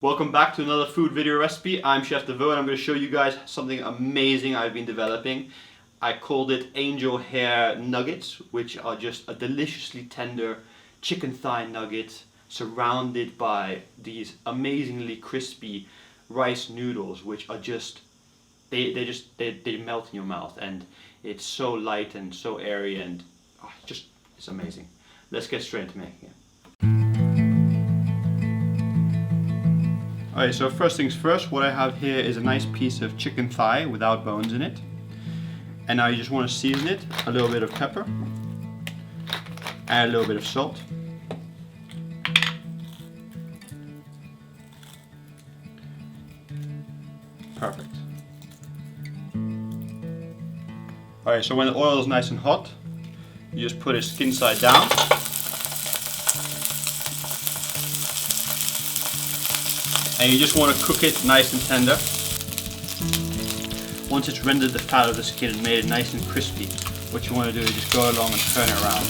Welcome back to another food video recipe. I'm Chef Devaux and I'm going to show you guys something amazing I've been developing. I called it angel hair nuggets, which are just a deliciously tender chicken thigh nugget surrounded by these amazingly crispy rice noodles, which are just they melt in your mouth, and it's so light and so airy, and it's amazing. Let's get straight into making it. Alright, so first things first, what I have here is a nice piece of chicken thigh without bones in it. And now you just want to season it, a little bit of pepper, add a little bit of salt. Perfect. Alright, so when the oil is nice and hot, you just put it skin side down. And you just want to cook it nice and tender. Once it's rendered the fat of the skin and made it nice and crispy, what you want to do is just go along and turn it around,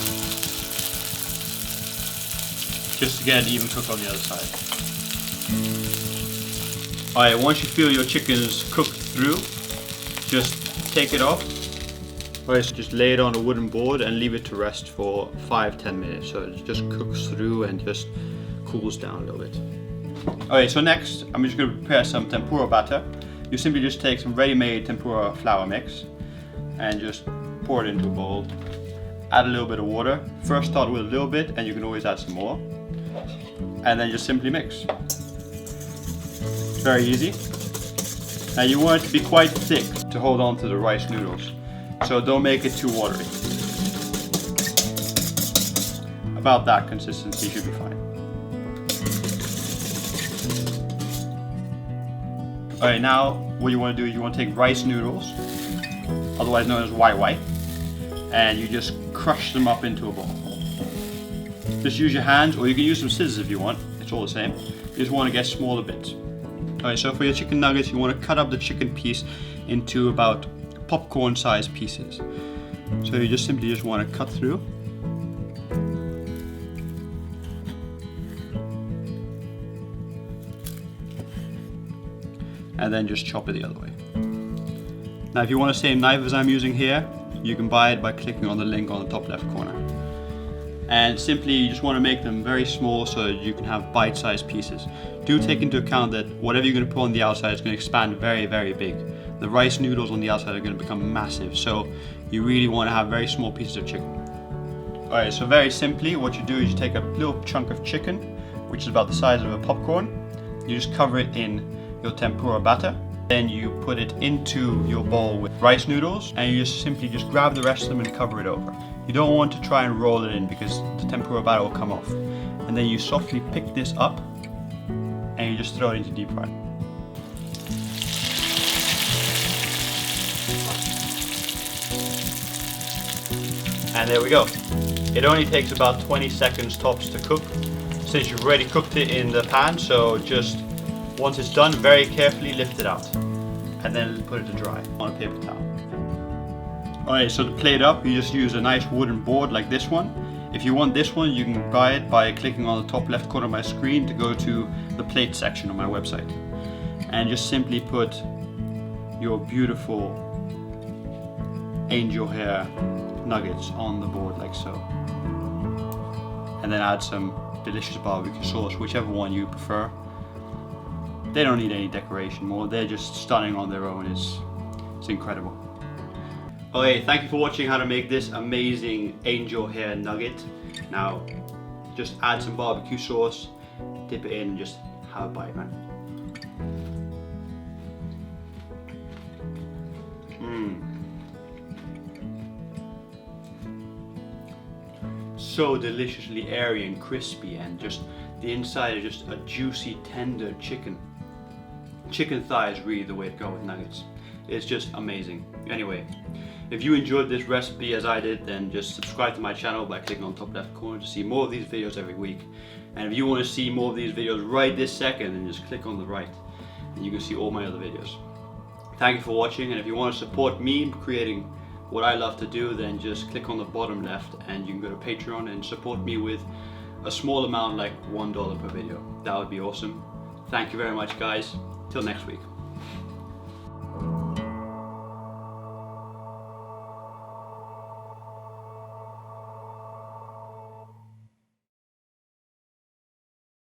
just to get an even cook on the other side. Alright, once you feel your chicken is cooked through, just take it off. Alright, so just lay it on a wooden board and leave it to rest for 5-10 minutes, so it just cooks through and just cools down a little bit. Alright, so next I'm just going to prepare some tempura batter. You simply just take some ready-made tempura flour mix and just pour it into a bowl. Add a little bit of water. First start with a little bit, and you can always add some more. And then just simply mix. Very easy. Now you want it to be quite thick to hold on to the rice noodles, so don't make it too watery. About that consistency should be fine. Alright, now what you want to do is you want to take rice noodles, otherwise known as YY, and you just crush them up into a ball. Just use your hands, or you can use some scissors if you want, it's all the same. You just want to get smaller bits. Alright, so for your chicken nuggets, you want to cut up the chicken piece into about popcorn sized pieces. So you just simply want to cut through. And then just chop it the other way. Now if you want the same knife as I'm using here, you can buy it by clicking on the link on the top left corner. And simply you just want to make them very small so that you can have bite-sized pieces. Do take into account that whatever you're going to put on the outside is going to expand very, very big. The rice noodles on the outside are going to become massive, so you really want to have very small pieces of chicken. Alright, so very simply what you do is you take a little chunk of chicken, which is about the size of a popcorn. You just cover it in your tempura batter, then you put it into your bowl with rice noodles, and you just simply grab the rest of them and cover it over. You don't want to try and roll it in because the tempura batter will come off. And then you softly pick this up and you just throw it into deep fry. And there we go. It only takes about 20 seconds tops to cook, since you've already cooked it in the pan, so just once it's done, very carefully lift it out and then put it to dry on a paper towel. Alright, so to plate up, you just use a nice wooden board like this one. If you want this one, you can buy it by clicking on the top left corner of my screen to go to the plate section on my website. And just simply put your beautiful angel hair nuggets on the board like so. And then add some delicious barbecue sauce, whichever one you prefer. They don't need any decoration more, they're just stunning on their own. It's incredible. Okay, thank you for watching how to make this amazing angel hair nugget. Now, just add some barbecue sauce, dip it in, and just have a bite, man. So deliciously airy and crispy, and just the inside is just a juicy, tender chicken. Chicken thigh is really the way to go with nuggets. It's just amazing. Anyway, if you enjoyed this recipe as I did, then just subscribe to my channel by clicking on the top left corner to see more of these videos every week. And if you want to see more of these videos right this second, then just click on the right and you can see all my other videos. Thank you for watching, and if you want to support me creating what I love to do, then just click on the bottom left and you can go to Patreon and support me with a small amount, like $1 per video. That would be awesome. Thank you very much, guys. Till next week.